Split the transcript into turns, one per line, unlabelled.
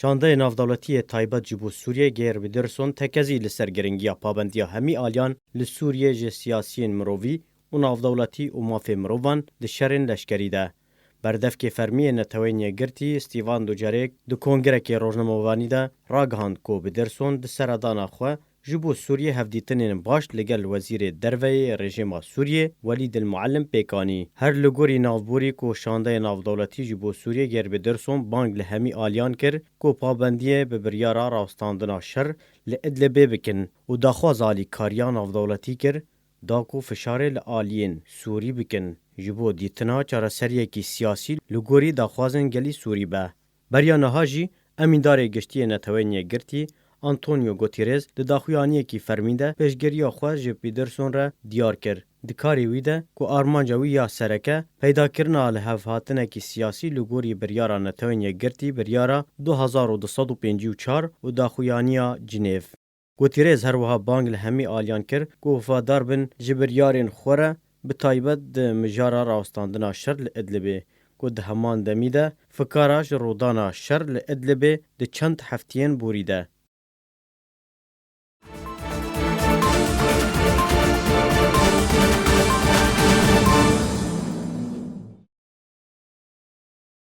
شانده نافدولتی تایبت جبو سوریه گیر بدرسون تکزی لسرگرنگی پابندیا همی آلیان لسوریه جه سیاسیین مروی و نافدولتی و مافی مروان دشرین لشکری ده. بردف که فرمی نتوینی گرتی استیوان دوجاریک دو کنگره که روزنامه‌وانی ده راگهاند کو بدرسون ده سردان خو جبو سوریه هفدیتنین باش لگل وزیر دروی رژیم سوریه ولید المعلم پیکانی هر لگوری نافبوری کو شانده نافدولتی جبو سوریه گر بدرسون بانگ لهمی آلیان کر کو پابندیه به بریارا راستاندنا شر لادلبه بکن و داخواز آلی کاریان نافدولتی کر داکو فشار لآلین سوری بکن جبو دیتنا چارەسەریەکی کی سیاسی لگوری داخوازن گلی سوری به. بریا نهاجی امیندار گشتی نتوینی گرتی آنتونیو گوتیرز د داخویانی کی فرمیده پیشگیری خو جه پیدرسون را دیار کر. دکاری ویده کو آرمانجا وی یا سرکه پیدا کرنا له هفاتنه کی سیاسی لگوری بریارا نتوینی گرتی بریارا 2254 و داخویانیا جنیو. گوتیرز هر وها بانگ لهمی آلیان کر کو وفادار بن جبریارین خوره به تایبت ده مجارا راستاندنا شر لادلبه کو ده همان دمیده فکاراش رودانا شر لادلبه ده چند هفتین بوریده.